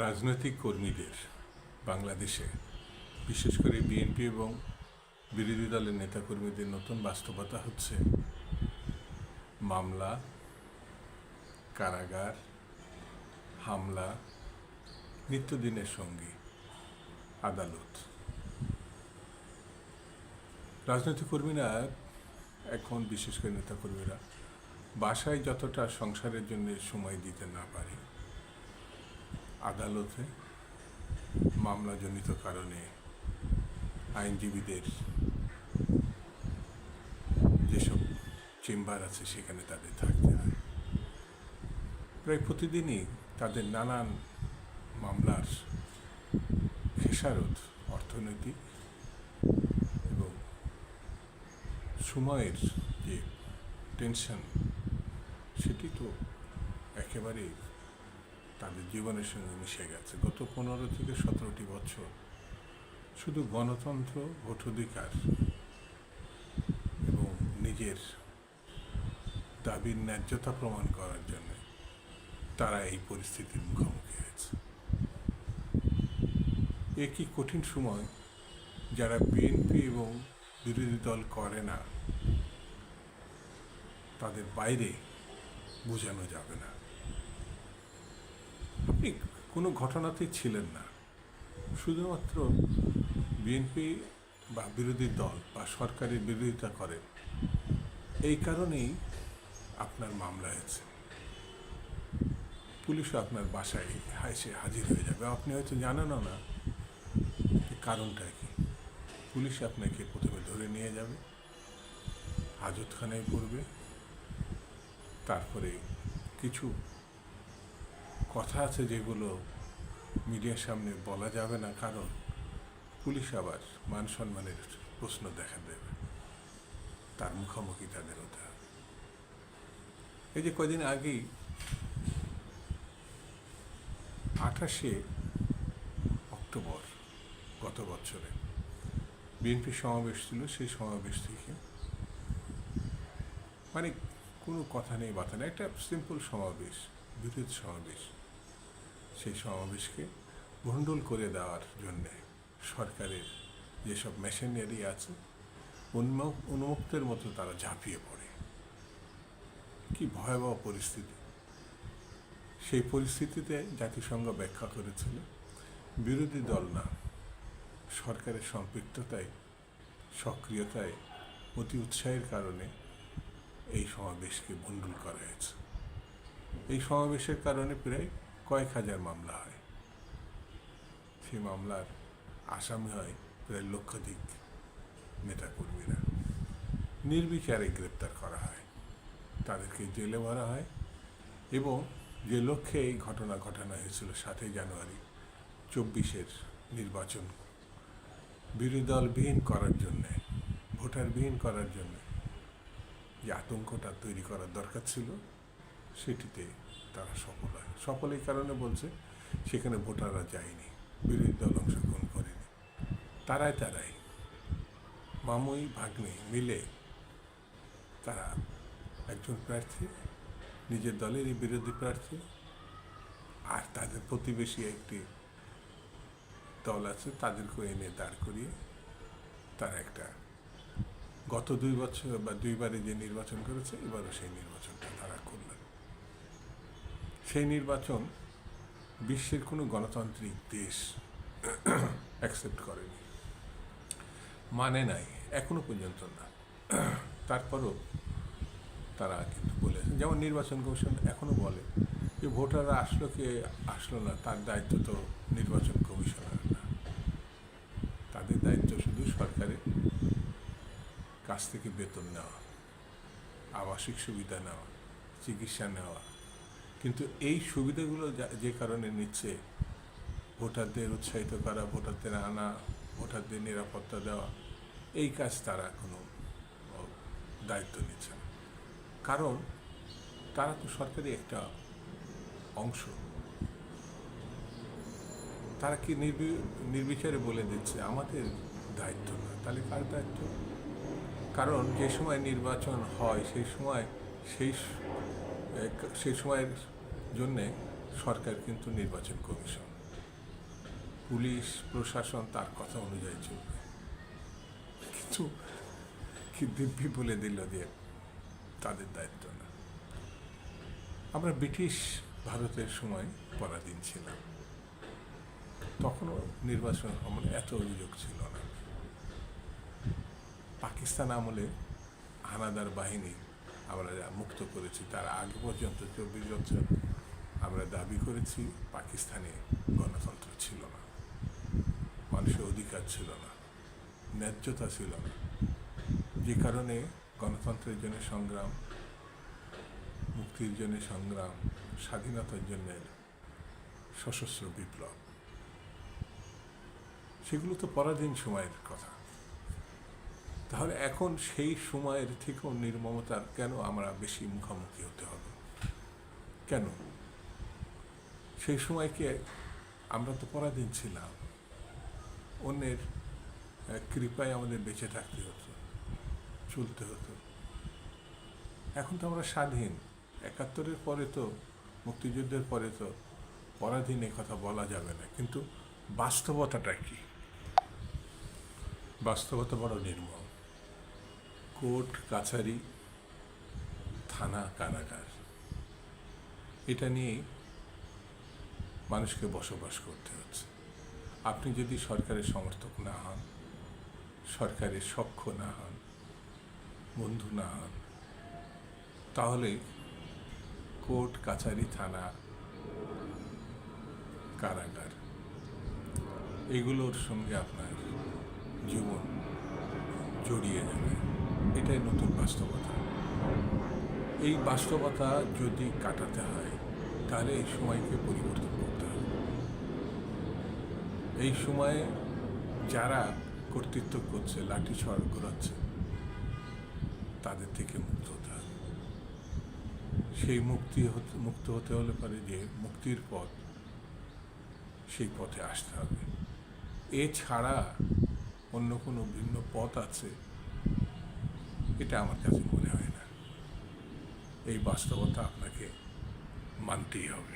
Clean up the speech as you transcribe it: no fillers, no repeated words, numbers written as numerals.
রাজনৈতিক কর্মীদের বাংলাদেশে বিশেষ করে বিএনপি এবং বিরোধী দলের নেতাকর্মীদের নতুন বাস্তবতা হচ্ছে মামলা, কারাগার, হামলা, নিত্যদিনের সঙ্গী আদালত। রাজনৈতিক কর্মীরা এখন বিশেষ করে নেতাকর্মীরা বাসায় যতটা সংসারের জন্য সময় দিতে না পারে, আদালতে মামলাজনিত কারণে আইনজীবীদের যেসব চেম্বার আছে সেখানে তাদের থাকতে হয়। প্রায় প্রতিদিনই তাদের নানান মামলার খেসারত অর্থনৈতিক এবং সময়ের যে টেনশন, সেটি তো একেবারেই তাদের জীবনের সঙ্গে মিশে গেছে। গত 15 থেকে 17টি বছর শুধু গণতন্ত্র, ভোটাধিকার এবং নিজের দাবির ন্যায্যতা প্রমাণ করার জন্য তারা এই পরিস্থিতির মুখোমুখি হয়েছে। একই কঠিন সময় যারা বিএনপি এবং বিরোধী দল করে না, তাদের বাইরে বোঝানো যাবে না। আপনি কোনো ঘটনাতেই ছিলেন না, শুধুমাত্র বিএনপি বা বিরোধী দল বা সরকারের বিরোধিতা করে, এই কারণেই আপনার মামলা হয়েছে। পুলিশও আপনার বাসায় এসে হাজির হয়ে যাবে, আপনি হয়তো জানেনও না কারণটা কি। পুলিশ আপনাকে প্রথমে ধরে নিয়ে যাবে, হাজতখানায় পড়বে, তারপরে কিছু কথা আছে যেগুলো মিডিয়ার সামনে বলা যাবে না, কারণ পুলিশ আবার মান সম্মানের প্রশ্ন দেখা দেবে, তার মুখোমুখি তাদের হতে হবে। এই যে কয়দিন আগেই 28শে অক্টোবর গত বছরে বিএনপি সমাবেশ ছিল, সেই সমাবেশ থেকে মানে কোনো কথা নেই, বাতা নেই, একটা সিম্পল সমাবেশ, বিরোধী সমাবেশ, সেই সমাবেশকে ভণ্ডুল করে দেওয়ার জন্যে সরকারের যেসব মেশিনারি আছে উন্মুক্তের মতো তারা ঝাঁপিয়ে পড়ে। কি ভয়াবহ পরিস্থিতি! সেই পরিস্থিতিতে জাতিসংঘ ব্যাখ্যা করেছিল বিরোধী দল না, সরকারের সম্পৃক্ততায়, সক্রিয়তায়, অতি উৎসাহের কারণে এই সমাবেশকে ভণ্ডুল করা হয়েছে। এই সমাবেশের কারণে প্রায় কয়েক হাজার মামলা হয়, সেই মামলার আসামি হয় প্রায় লক্ষাধিক নেতাকর্মীরা। নির্বিচারে গ্রেপ্তার করা হয়, তাদেরকে জেলে ভরা হয় এবং যে লক্ষ্যে এই ঘটনা ঘটানো হয়েছিল 7 জানুয়ারি 24-এর নির্বাচন বিরোধী দলবিহীন করার জন্যে, ভোটারবিহীন করার জন্যে যে আতঙ্কটা তৈরি করার দরকার ছিল, সেটিতে তারা সফল হয়। সফল এই কারণে বলছে সেখানে ভোটাররা যায়নি, বিরোধী দল অংশগ্রহণ করেনি, তারাই মামুই ভাগ্নে মিলে তারা একজন প্রার্থী, নিজের দলেরই বিরোধী প্রার্থী, আর তাদের প্রতিবেশী একটি দল আছে, তাদেরকে এনে দাঁড় করিয়ে তারা একটা গত 2 বছর বা 2বারে যে নির্বাচন করেছে, এবারও সেই নির্বাচনটা তারা করলেন। সেই নির্বাচন বিশ্বের কোনো গণতান্ত্রিক দেশ অ্যাকসেপ্ট করেনি, মানে নাই, এখনো পর্যন্ত না। তারপরও তারা কিন্তু বলেছেন, যেমন নির্বাচন কমিশন এখনো বলে যে ভোটাররা আসলো কি আসলো না, তার দায়িত্ব তো নির্বাচন কমিশনের না, তাদের দায়িত্ব শুধু সরকারের কাছ থেকে বেতন নেওয়া, আবাসিক সুবিধা নেওয়া, চিকিৎসা নেওয়া। কিন্তু এই সুবিধাগুলো যে কারণে নিচ্ছে, ভোটারদের উৎসাহিত করা, ভোটারদের আনা, ভোটারদের নিরাপত্তা দেওয়া, এই কাজ তারা কোনো দায়িত্ব নিচ্ছে না, কারণ তারা তো সরকারি একটা অংশ। তারা কি নির্বিচারে বলে দিচ্ছে আমাদের দায়িত্ব না, তাহলে কার দায়িত্ব? কারণ যে সময় নির্বাচন হয় সেই সময়ের জন্যে সরকার কিন্তু নির্বাচন কমিশন, পুলিশ প্রশাসন তার কথা অনুযায়ী চলবে, কিন্তু কি দিব্যি বলে দিল যে তাদের দায়িত্ব না। আমরা ব্রিটিশ ভারতের সময় পরাধীন ছিলাম, তখনও নির্বাচন আমলে এত অভিযোগ ছিল না। পাকিস্তান আমলে হানাদার বাহিনী আমরা যা মুক্ত করেছি, তার আগে পর্যন্ত 24 বছর আমরা দাবি করেছি পাকিস্তানে গণতন্ত্র ছিল না, মানুষের অধিকার ছিল না, ন্যায্যতা ছিল না, যে কারণে গণতন্ত্রের জন্য সংগ্রাম, মুক্তির জন্য সংগ্রাম, স্বাধীনতার জন্য সশস্ত্র বিপ্লব, সেগুলো তো পরাধীন সময়ের কথা। তাহলে এখন সেই সময়ের থেকেও নির্মমতার কেন আমরা বেশি মুখোমুখি হতে হবে? কেন? সেই সময়কে আমরা তো পরাধীন ছিলাম, অন্যের কৃপায় আমাদের বেঁচে থাকতে হতো, চলতে হতো। এখন তো আমরা স্বাধীন। 71-এর পরে তো, মুক্তিযুদ্ধের পরে তো পরাধীন এ কথা বলা যাবে না, কিন্তু বাস্তবতাটা কি? বাস্তবতা বড় নির্মম। কোর্ট কাছারি, থানা, কারাগার, এটা নিয়েই মানুষকে বসবাস করতে হচ্ছে। আপনি যদি সরকারের সমর্থক না হন, সরকারের সখ্য না হন, বন্ধু না হন, তাহলে কোর্ট কাছারি, থানা, কারাগার, এগুলোর সঙ্গে আপনার জীবন জড়িয়ে যাবে। এটাই নতুন বাস্তবতা। এই বাস্তবতা যদি কাটাতে হয়, তাহলে এই সময়কে পরিবর্তন করতে হবে। এই সময়ে যারা কর্তৃত্ব করছে, লাঠিছড় ঘোরাচ্ছে, তাদের থেকে মুক্ত হতে হবে। সেই মুক্ত হতে হলে পারে যে মুক্তির পথ, সেই পথে আসতে হবে। এছাড়া অন্য কোনো ভিন্ন পথ আছে, এটা আমার কাছে মনে হয় না। এই বাস্তবতা আপনাকে মানতেই হবে।